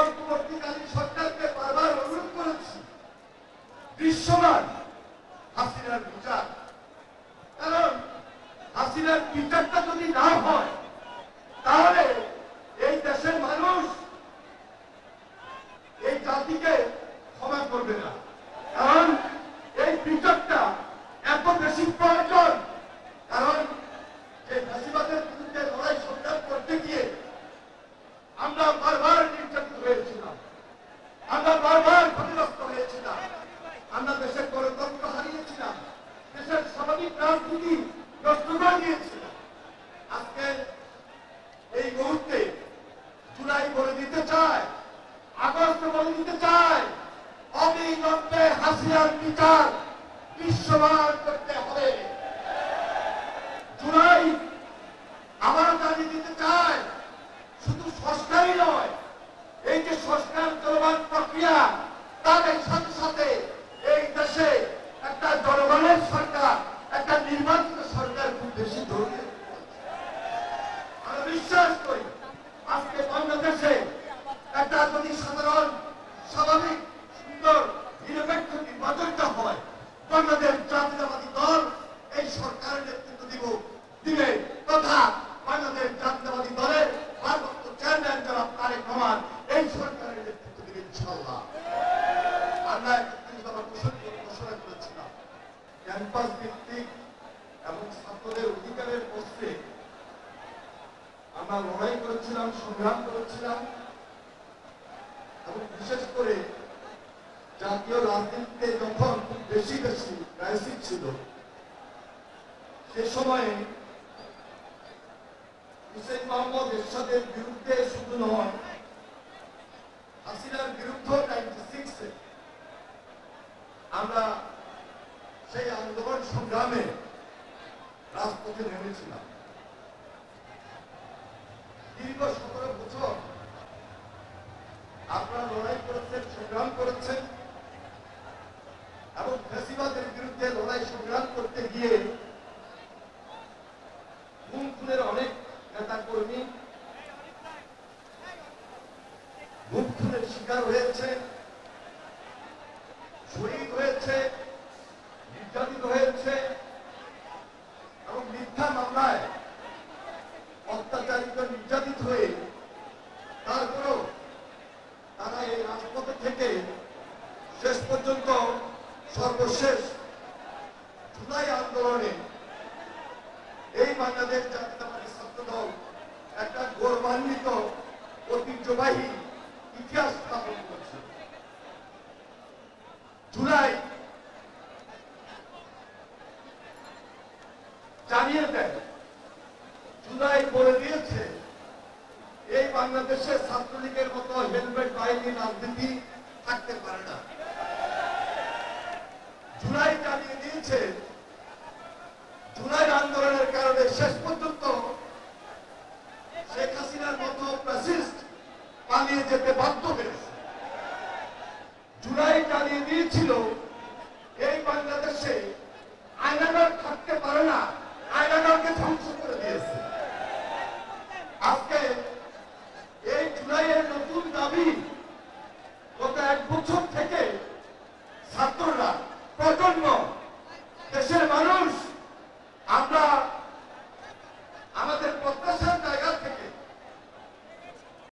অন্তর্বর্তীকালীন সরকারকে বারবার অনুরোধ করেছি দৃশ্যমান হাসিনার বিচার। কারণ হাসিনার বিচারটা যদি না হয় তাহলে এই দেশের মানুষ এই জাতিকে ক্ষমা করবে না। কারণ এই বিচারটা এত বেশি প্রয়োজন। কারণ এই ফ্যাসিবাদের বিরুদ্ধে লড়াই সংগ্রাম করতে গিয়ে আমরা বারবার নির্যাতিত হয়েছিলাম, আমরা বারবার ক্ষতিগ্রস্ত হয়েছিলাম, আমরা দেশের গণতন্ত্র হারিয়েছিলাম, দেশের স্বাভাবিক রাজনীতি নষ্ট করে দিয়েছিলাম। আজকে এই মুহূর্তে জুলাই বলে দিতে চায়, আগস্ট বলে দিতে চায়, অবিলম্বে হাসিনার বিচার বিশ্বমান করতে হবে। জুলাই আবার জানিয়ে দিতে চায় শুধু সংস্কারই নয়, এই যে সংস্কার চলমান প্রক্রিয়া তার সাথে সাথে এই দেশে একটা জনগণের সরকার, একটা নির্বাচিত সরকার খুব বেশি জরুরি। আমি বিশ্বাস করি আজকে বাংলাদেশে একটা যদি সাধারণ স্বাভাবিক সুন্দর নিরপেক্ষ নির্বাচনটা হয়, বাংলাদেশ জাতীয়তাবাদী দল এই সরকারের নেতৃত্ব দিবে তথা বাংলাদেশ জাতীয়তাবাদী দলের ভারপ্রাপ্ত চেয়ারম্যান জনাব তারেক রহমান এই সরকারের নেতৃত্ব দিবে ইনশাআল্লাহ। আমরা ঘোষণা করেছিলাম ক্যাম্পাস ভিত্তিক এবং ছাত্রদের অধিকারের পক্ষে আমরা লড়াই করেছিলাম, সংগ্রাম করেছিলাম এবং বিশেষ করে জাতীয় রাজনীতিতে যখন খুব বেশি ক্রাইসিস ছিল সে সময়ে হুসেইন মোহাম্মদ এরশাদের বিরুদ্ধে শুধু নয়, হাসিনার বিরুদ্ধে 96-এ আমরা সেই আন্দোলন সংগ্রামে রাজপথে নেমেছিলাম। দীর্ঘ 17 বছর আপনারা লড়াই করেছেন, সংগ্রাম করেছেন এবং ফ্যাসিবাদের বিরুদ্ধে লড়াই সংগ্রাম করতে গিয়ে গুম খুনের অনেক নেতা কর্মী গুম খুনের শিকার হয়েছে, শহীদ হয়েছে, নির্যাতিত হয়েছে এবং মিথ্যা মামলায় অত্যাচারিত নির্যাতিত হয়ে তারপরেও তারা এই রাজপথে থেকে শেষ পর্যন্ত সর্বশেষ জুলাই আন্দোলনে এই বাংলাদেশ জাতীয়তাবাদী ছাত্রদল একটা গৌরবান্বিত ঐতিহ্যবাহী ইতিহাস স্থাপন করছে। জুলাই জানিয়ে দেয়, জুলাই বলে দিয়েছে এই বাংলাদেশে ছাত্রলীগের মতো হেলমেট বাহিনী রাজনীতি থাকতে পারে না। জুলাই জানিয়ে দিয়েছে জুলাই আন্দোলনের কারণে শেষ পর্যন্ত শেখ হাসিনার মতো ফ্যাসিস্ট পালিয়ে যেতে বাধ্য হয়েছে। জুলাই জানিয়ে দিয়েছিল এই বাংলাদেশে আয়নাঘর থাকতে পারে না, আয়নাঘরকে ধ্বংস করে দিয়েছে। আজকে এই জুলাইয়ের নতুন দাবি